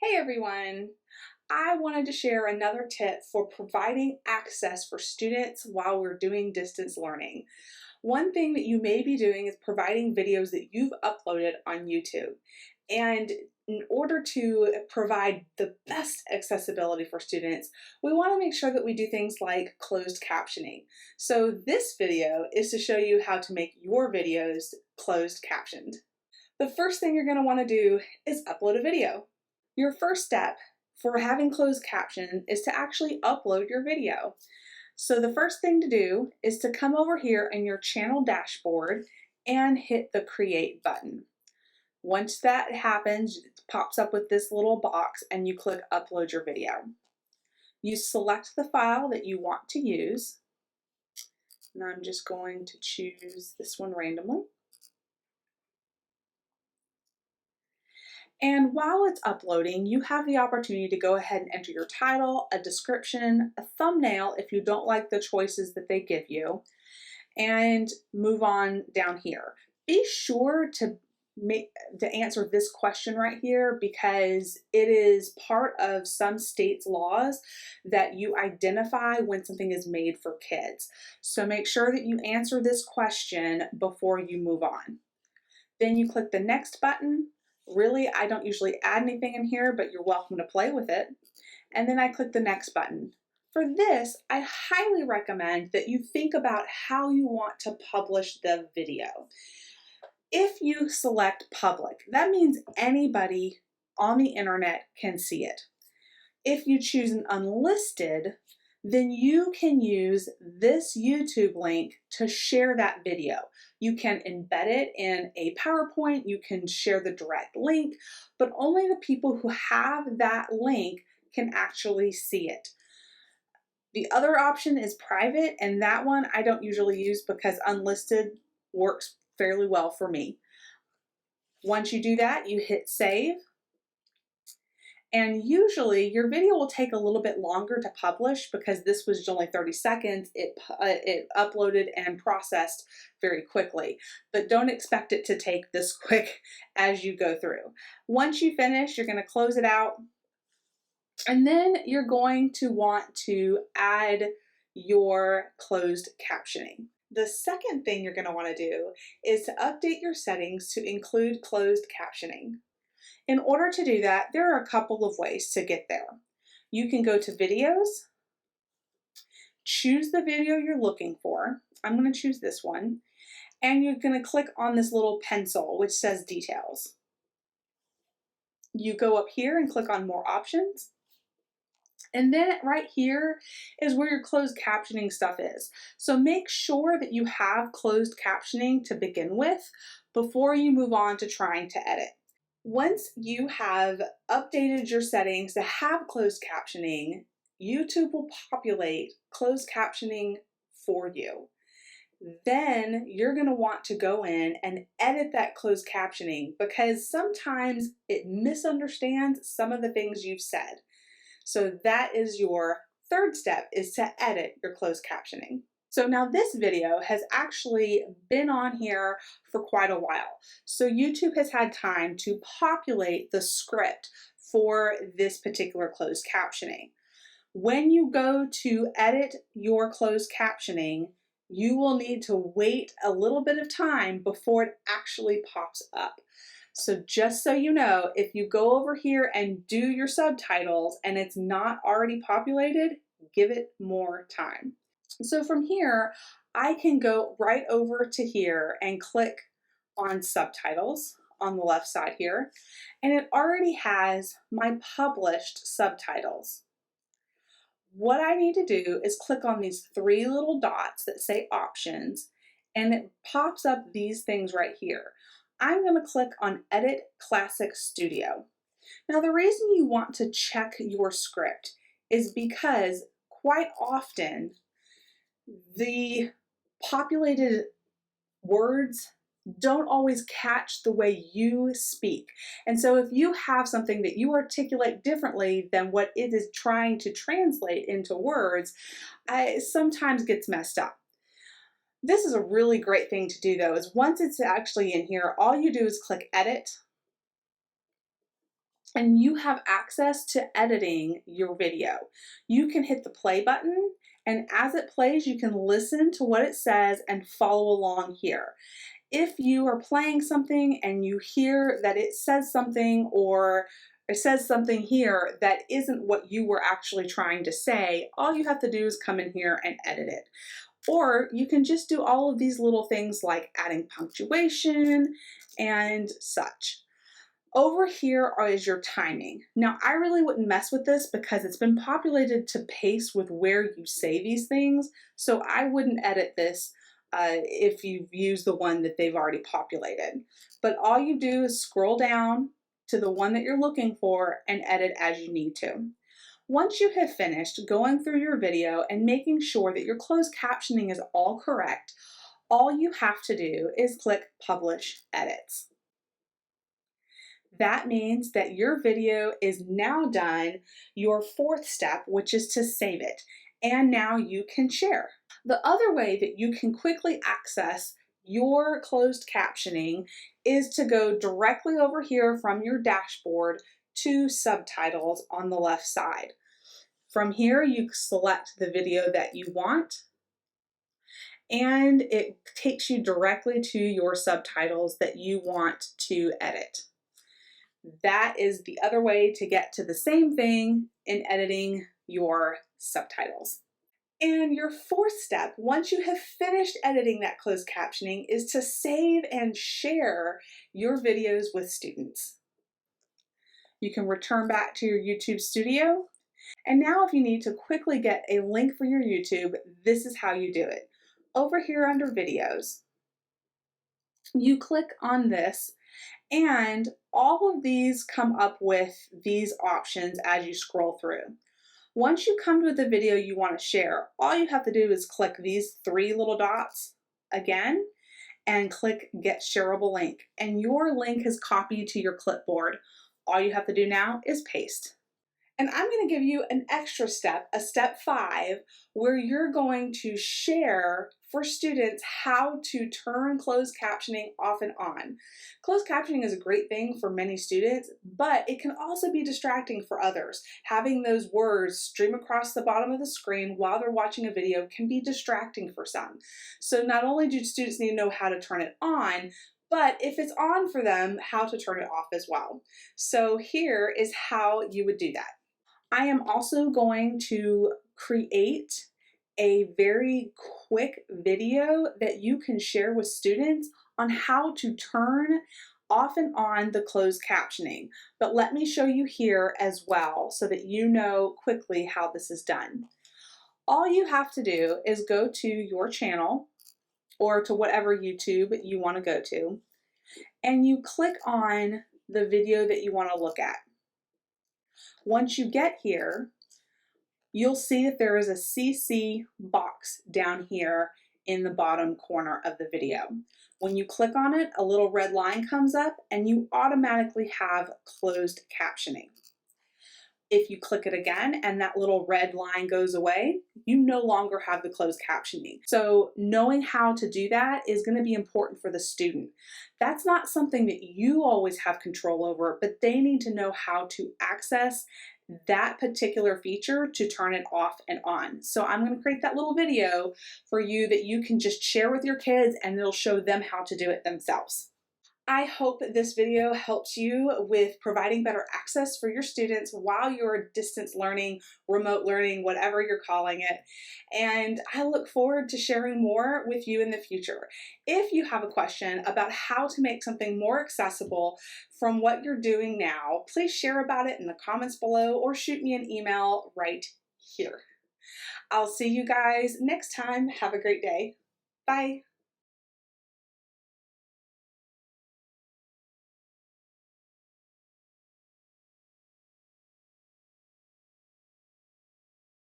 Hey everyone! I wanted to share another tip for providing access for students while we're doing distance learning. One thing that you may be doing is providing videos that you've uploaded on YouTube. And in order to provide the best accessibility for students, we want to make sure that we do things like closed captioning. So this video is to show you how to make your videos closed captioned. The first thing you're going to want to do is upload a video. Your first step for having closed caption is to actually upload your video. So the first thing to do is to come over here in your channel dashboard and hit the create button. Once that happens, it pops up with this little box and you click upload your video. You select the file that you want to use, and I'm just going to choose this one randomly. And while it's uploading, you have the opportunity to go ahead and enter your title, a description, a thumbnail if you don't like the choices that they give you, and move on down here. Be sure to answer this question right here because it is part of some states' laws that you identify when something is made for kids. So make sure that you answer this question before you move on. Then you click the next button. Really, I don't usually add anything in here, but you're welcome to play with it. And then I click the next button. For this, I highly recommend that you think about how you want to publish the video. If you select public, that means anybody on the internet can see it. If you choose an unlisted, then you can use this YouTube link to share that video. You can embed it in a PowerPoint, you can share the direct link, but only the people who have that link can actually see it. The other option is private, and that one I don't usually use because unlisted works fairly well for me. Once you do that, you hit save. And usually your video will take a little bit longer to publish because this was only 30 seconds. It uploaded and processed very quickly, but don't expect it to take this quick as you go through. Once you finish, you're going to close it out, and then you're going to want to add your closed captioning. The second thing you're going to want to do is to update your settings to include closed captioning. In order to do that, there are a couple of ways to get there. You can go to videos, choose the video you're looking for. I'm going to choose this one, and you're going to click on this little pencil which says details. You go up here and click on more options. And then right here is where your closed captioning stuff is. So make sure that you have closed captioning to begin with before you move on to trying to edit. Once you have updated your settings to have closed captioning, YouTube will populate closed captioning for you. Then you're going to want to go in and edit that closed captioning because sometimes it misunderstands some of the things you've said. So that is your third step, is to edit your closed captioning. So now this video has actually been on here for quite a while. So YouTube has had time to populate the script for this particular closed captioning. When you go to edit your closed captioning, you will need to wait a little bit of time before it actually pops up. So just so you know, if you go over here and do your subtitles and it's not already populated, give it more time. So from here, I can go right over to here and click on subtitles on the left side here, and it already has my published subtitles. What I need to do is click on these three little dots that say options, and it pops up these things right here. I'm going to click on Edit Classic Studio. Now the reason you want to check your script is because quite often the populated words don't always catch the way you speak. And so if you have something that you articulate differently than what it is trying to translate into words, it sometimes gets messed up. This is a really great thing to do though, is once it's actually in here, all you do is click edit, and you have access to editing your video. You can hit the play button, and as it plays, you can listen to what it says and follow along here. If you are playing something and you hear that it says something, or it says something here that isn't what you were actually trying to say, all you have to do is come in here and edit it. Or you can just do all of these little things like adding punctuation and such. Over here is your timing. Now, I really wouldn't mess with this because it's been populated to pace with where you say these things, so I wouldn't edit this if you've used the one that they've already populated. But all you do is scroll down to the one that you're looking for and edit as you need to. Once you have finished going through your video and making sure that your closed captioning is all correct, all you have to do is click Publish Edits. That means that your video is now done, your fourth step, which is to save it. And now you can share. The other way that you can quickly access your closed captioning is to go directly over here from your dashboard to subtitles on the left side. From here, you select the video that you want, and it takes you directly to your subtitles that you want to edit. That is the other way to get to the same thing in editing your subtitles. And your fourth step, once you have finished editing that closed captioning, is to save and share your videos with students. You can return back to your YouTube studio. And now if you need to quickly get a link for your YouTube, this is how you do it. Over here under videos, you click on this, and all of these come up with these options as you scroll through. Once you come to the video you want to share, all you have to do is click these three little dots again and click Get Shareable Link, and your link is copied to your clipboard. All you have to do now is paste. And I'm going to give you an extra step, a step 5, where you're going to share for students how to turn closed captioning off and on. Closed captioning is a great thing for many students, but it can also be distracting for others. Having those words stream across the bottom of the screen while they're watching a video can be distracting for some. So not only do students need to know how to turn it on, but if it's on for them, how to turn it off as well. So here is how you would do that. I am also going to create a very quick video that you can share with students on how to turn off and on the closed captioning. But let me show you here as well so that you know quickly how this is done. All you have to do is go to your channel or to whatever YouTube you want to go to, and you click on the video that you want to look at. Once you get here, you'll see that there is a CC box down here in the bottom corner of the video. When you click on it, a little red line comes up and you automatically have closed captioning. If you click it again and that little red line goes away, you no longer have the closed captioning. So knowing how to do that is going to be important for the student. That's not something that you always have control over, but they need to know how to access that particular feature to turn it off and on. So I'm going to create that little video for you that you can just share with your kids, and it'll show them how to do it themselves. I hope this video helps you with providing better access for your students while you're distance learning, remote learning, whatever you're calling it. And I look forward to sharing more with you in the future. If you have a question about how to make something more accessible from what you're doing now, please share about it in the comments below or shoot me an email right here. I'll see you guys next time. Have a great day. Bye.